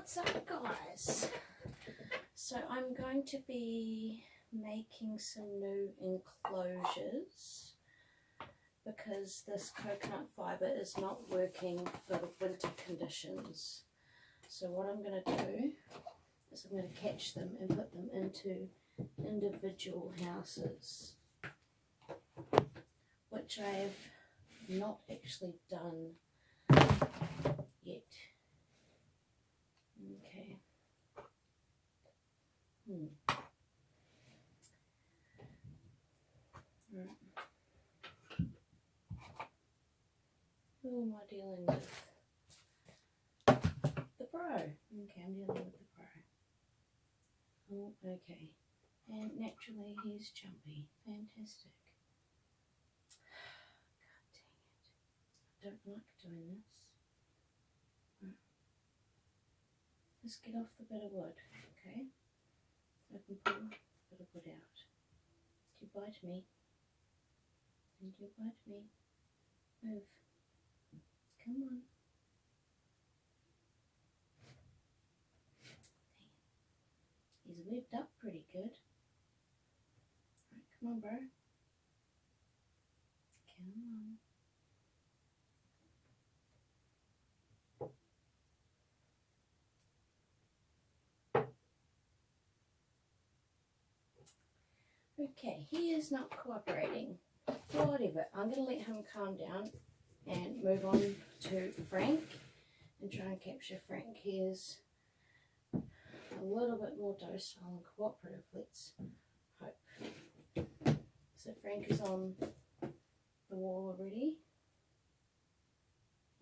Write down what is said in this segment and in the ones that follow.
What's up, guys? So I'm going to be making some new enclosures because this coconut fibre is not working for the winter conditions. So what I'm going to do is I'm going to catch them and put them into individual houses, which I've not actually done yet. Okay. Right. Who am I dealing with? The Pro. Okay, I'm dealing with the Pro. Oh, okay. And naturally he's jumpy. Fantastic. God dang it. I don't like doing this. Right. Let's get off the bit of wood, okay? I can pull a bit of wood out. You bite me. And you bite me. Move. Come on. He's webbed up pretty good. Right, come on, bro. Come on. Okay, he is not cooperating. Whatever, I'm going to let him calm down and move on to Frank and try and capture Frank. He is a little bit more docile and cooperative, let's hope. So Frank is on the wall already.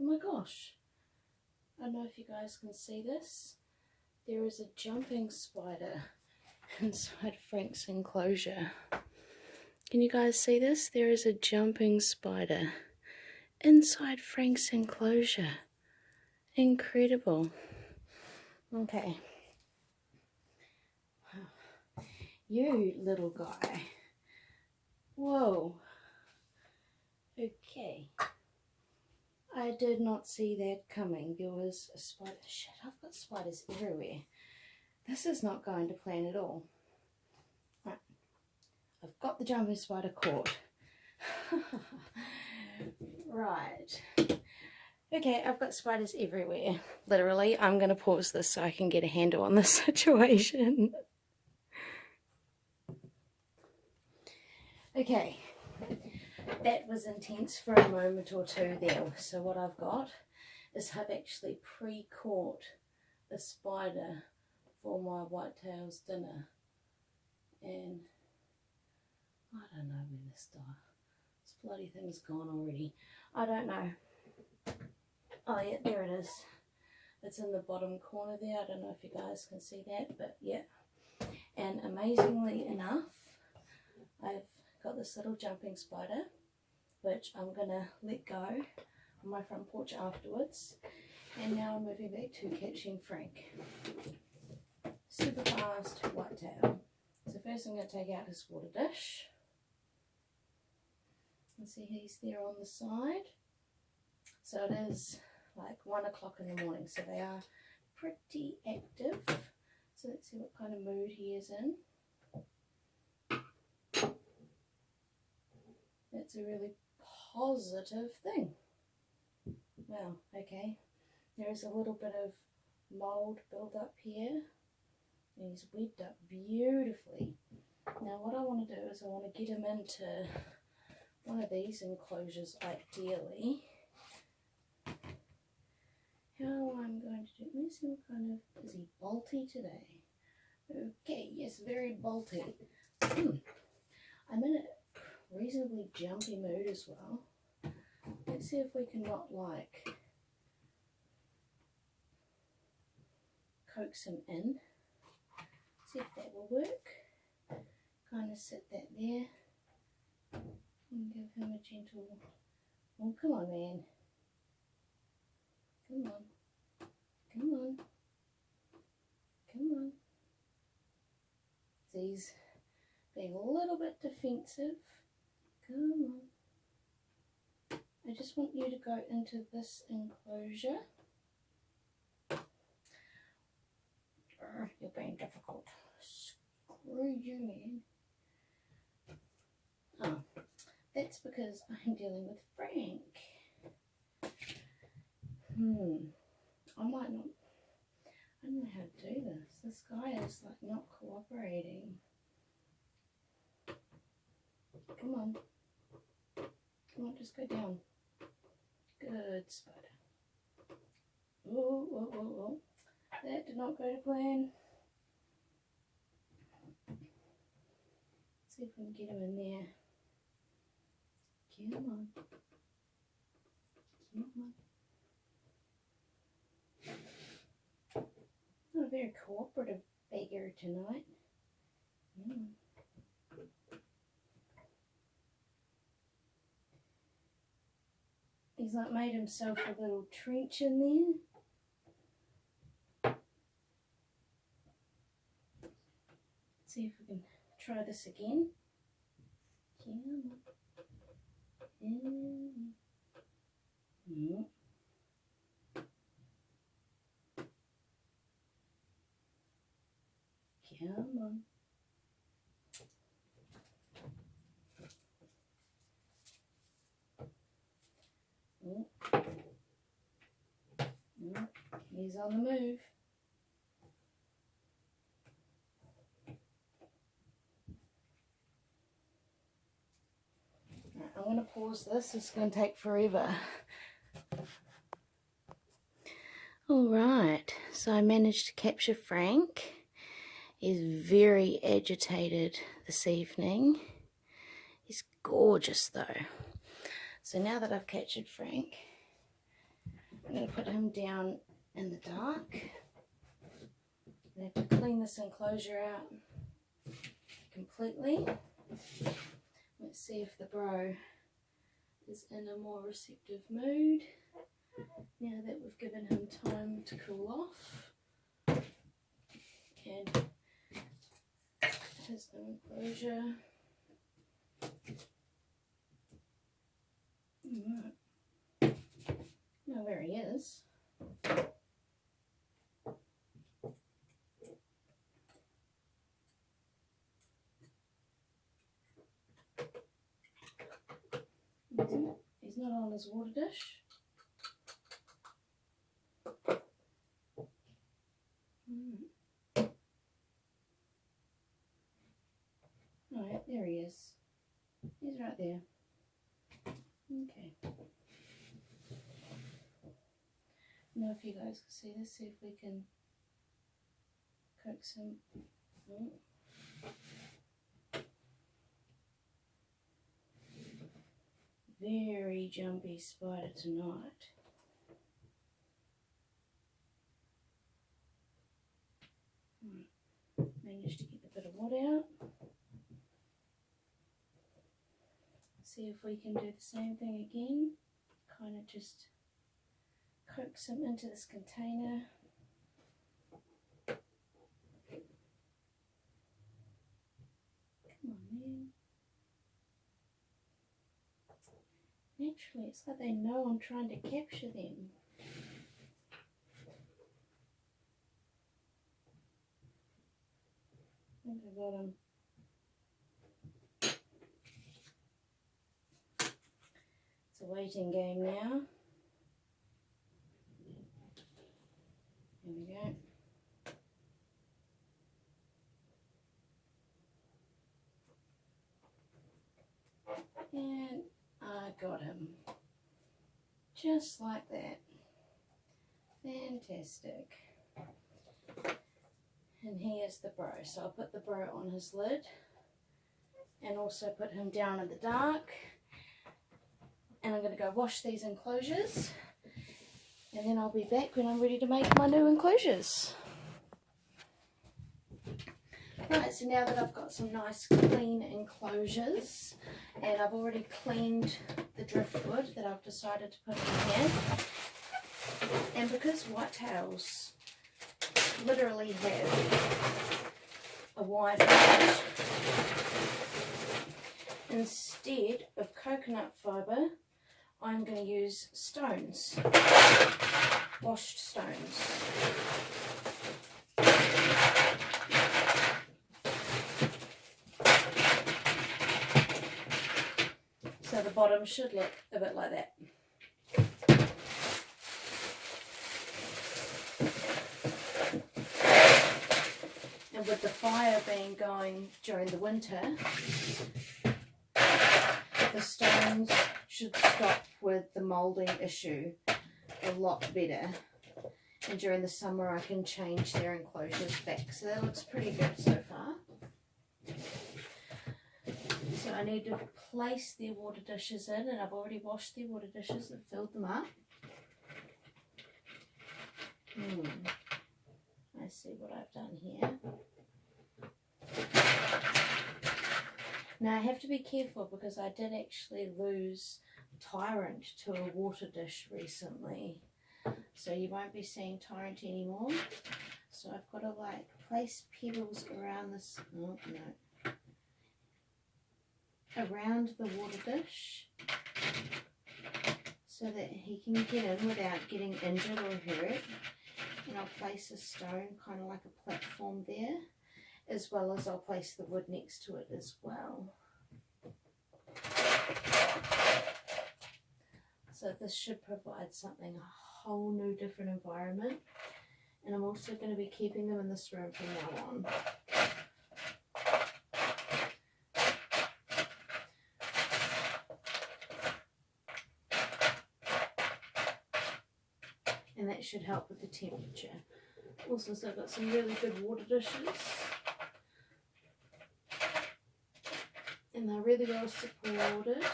Oh my gosh, I don't know if you guys can see this. There is a jumping spider inside Frank's enclosure. Can you guys see this? There is a jumping spider inside Frank's enclosure. Incredible. Okay. You little guy. Whoa. Okay. I did not see that coming. There was a spider. Shit, I've got spiders everywhere. This is not going to plan at all. Right. I've got the jumping spider caught. Right. Okay, I've got spiders everywhere. Literally, I'm going to pause this so I can get a handle on this situation. Okay, that was intense for a moment or two there. So what I've got is I've actually pre-caught a spider for my whitetails dinner. And I don't know when this bloody thing's gone already. I don't know. Oh yeah, there it is. It's in the bottom corner there. I don't know if you guys can see that, but yeah. And amazingly enough, I've got this little jumping spider, which I'm gonna let go on my front porch afterwards. And now I'm moving back to catching Frank. Super fast whitetail. So first I'm going to take out his water dish. And see he's there on the side. So it is like 1 o'clock in the morning, so they are pretty active. So let's see what kind of mood he is in. That's a really positive thing. Wow, okay. There is a little bit of mould build up here. And he's webbed up beautifully. Now what I want to do is I want to get him into one of these enclosures ideally. How I'm going to do, let me see what kind of, is he bolty today? Okay, yes, very bolty. I'm in a reasonably jumpy mood as well. Let's see if we can not like coax him in. See if that will work. Kind of sit that there and give him a gentle, oh come on man, come on, come on, come on. So he's being a little bit defensive. Come on. I just want you to go into this enclosure. You're being difficult. Screw you, man. Oh, that's because I'm dealing with Frank. I might not. I don't know how to do this. This guy is like not cooperating. Come on. Come on, just go down. Good, spider. Oh, oh, oh, oh. That did not go to plan. See if we can get him in there. Come on. Come on. Not a very cooperative beggar tonight. He's like made himself a little trench in there. See if we can try this again. Come on. Come on. He's on the move. Right, I'm going to pause this. It's going to take forever. Alright, so I managed to capture Frank. He's very agitated this evening. He's gorgeous though. So now that I've captured Frank, I'm going to put him down in the dark. I have to clean this enclosure out completely. Let's see if the bro is in a more receptive mood now that we've given him time to cool off. And his enclosure. Right. Now where he is. He's not on his water dish. Alright, there he is. He's right there. Okay. Now if you guys can see this, see if we can coax him. Very jumpy spider tonight. Managed to get a bit of wood out. See if we can do the same thing again. Kind of just coax him into this container. Come on, man. Naturally, it's like they know I'm trying to capture them. I think I got him. It's a waiting game now. Here we go. And I got him. Just like that. Fantastic. And here's the bro. So I'll put the bro on his lid and also put him down in the dark. And I'm going to go wash these enclosures. And then I'll be back when I'm ready to make my new enclosures. Right, so now that I've got some nice clean enclosures and I've already cleaned the driftwood that I've decided to put in here, and because whitetails literally have a wide range, instead of coconut fibre I'm going to use stones, washed stones. bottom should look a bit like that. And with the fire being going during the winter, the stones should stop with the moulding issue a lot better. And during the summer I can change their enclosures back. So that looks pretty good so far. So I need to place their water dishes in, and I've already washed their water dishes and filled them up. I see what I've done here. Now I have to be careful because I did actually lose Tyrant to a water dish recently. So you won't be seeing Tyrant anymore. So I've got to like place pebbles around this, around the water dish so that he can get in without getting injured or hurt. And I'll place a stone, kind of like a platform there, as well as I'll place the wood next to it as well. So this should provide something, a whole new different environment. And I'm also going to be keeping them in this room from now on. And that should help with the temperature. Also, so I've got some really good water dishes. And they're really well supported.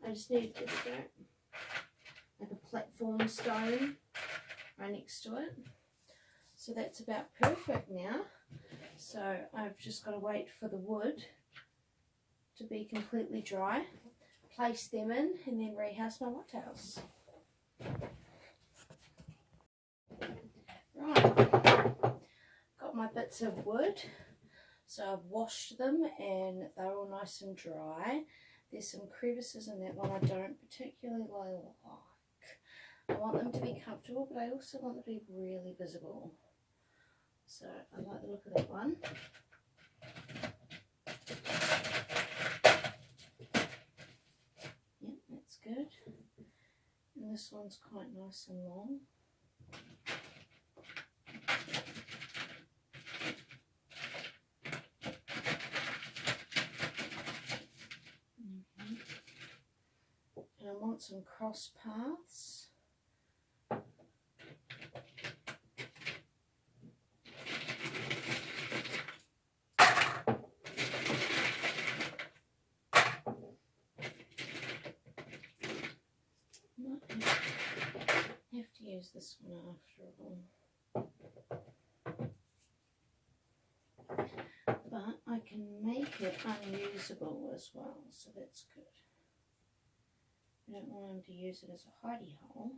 I just need, there we go, like a platform stone right next to it. So that's about perfect now. So I've just got to wait for the wood to be completely dry, place them in, and then rehouse my whitetails. Right, got my bits of wood. So I've washed them and they're all nice and dry. There's some crevices in that one I don't particularly like. I want them to be comfortable, but I also want them to be really visible. So I like the look of that one. Yep, that's good. And this one's quite nice and long. And I want some cross paths. Have to use this one after all. But I can make it unusable as well, so that's good. I don't want them to use it as a hidey hole.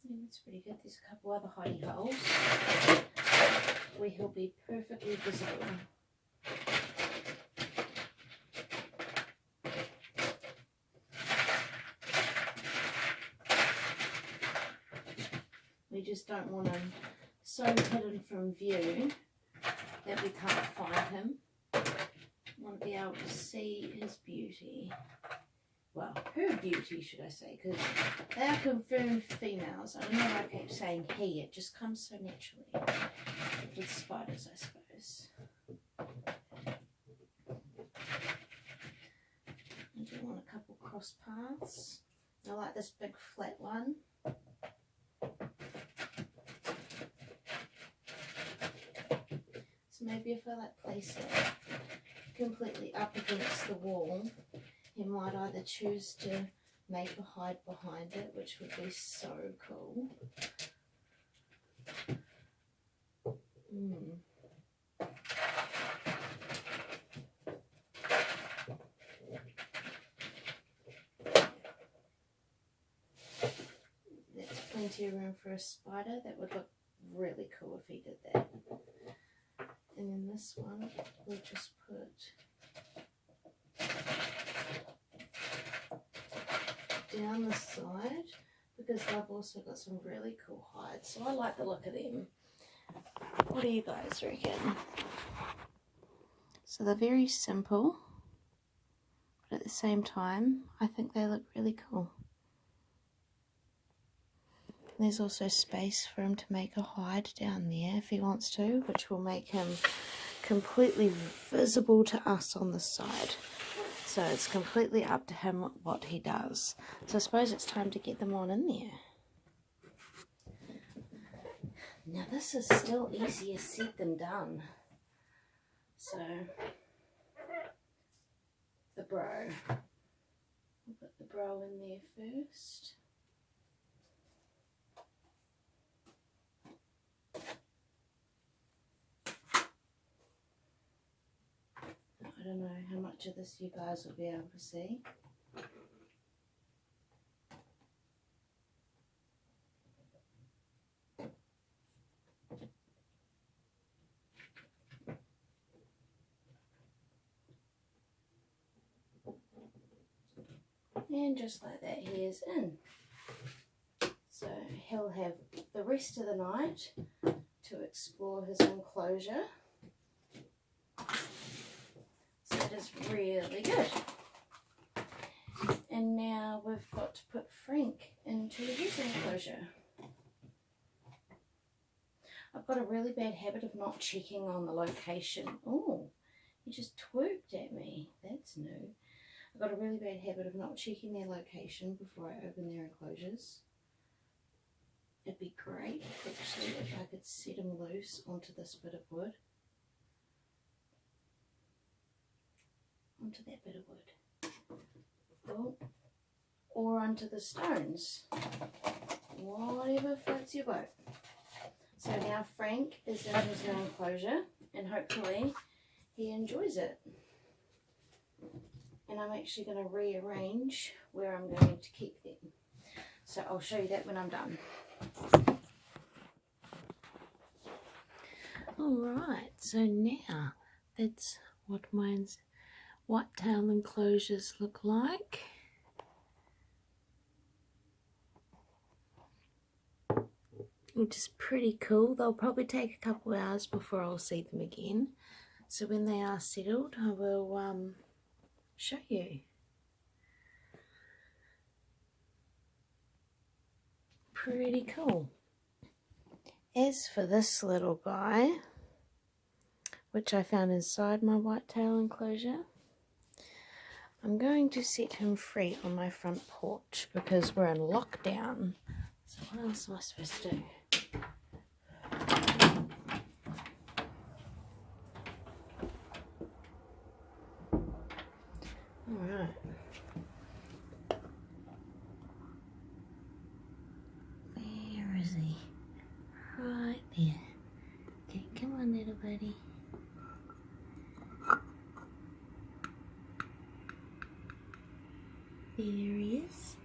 Yeah, that's pretty good. There's a couple other hidey holes where he'll be perfectly visible. We just don't want him so hidden from view that we can't find him. We want to be able to see his beauty. Well, her beauty, should I say, because they are confirmed females. I don't know why I keep saying he, it just comes so naturally with spiders, I suppose. I do want a couple cross paths. I like this big flat one. So maybe if I like place it completely up against the wall, he might either choose to make a hide behind it, which would be so cool. That's plenty of room for a spider. That would look really cool if he did that. And then this one, we'll just put down the side because they've also got some really cool hides. So I like the look of them. What do you guys reckon? So they're very simple, but at the same time, I think they look really cool. There's also space for him to make a hide down there if he wants to, which will make him completely visible to us on the side. So it's completely up to him what he does. So I suppose it's time to get them on in there. Now this is still easier said than done. So the bro. We'll put the bro in there first. I don't know how much of this you guys will be able to see. And just like that, he is in. So he'll have the rest of the night to explore his enclosure. So it is really good. And now we've got to put Frank into his enclosure. I've got a really bad habit of not checking on the location. Oh, he just twerked at me. That's new. I've got a really bad habit of not checking their location before I open their enclosures. It'd be great, actually, if I could set him loose onto this bit of wood. Onto that bit of wood. Oh, or onto the stones. Whatever floats your boat. So now Frank is in his new enclosure, and hopefully he enjoys it. And I'm actually going to rearrange where I'm going to keep them. So I'll show you that when I'm done. Alright, so now that's what mine's whitetail enclosures look like. Which is pretty cool. They'll probably take a couple hours before I'll see them again. So when they are settled, I will show you. Pretty cool. As for this little guy, which I found inside my whitetail enclosure, I'm going to set him free on my front porch because we're in lockdown. So what else am I supposed to do? Alright. Where is he? Right there. Okay, come on little buddy. There he is.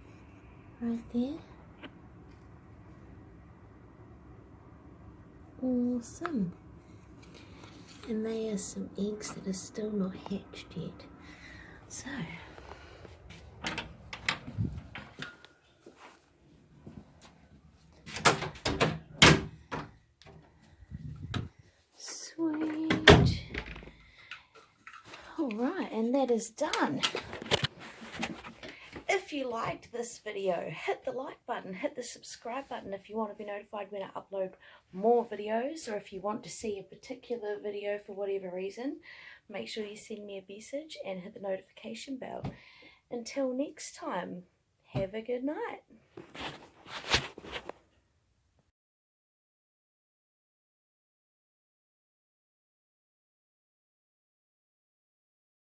Right there. Awesome. And they are some eggs that are still not hatched yet. So, sweet. Alright, and that is done. If you liked this video, hit the like button, hit the subscribe button if you want to be notified when I upload more videos, or if you want to see a particular video for whatever reason, make sure you send me a message and hit the notification bell. Until next time, have a good night.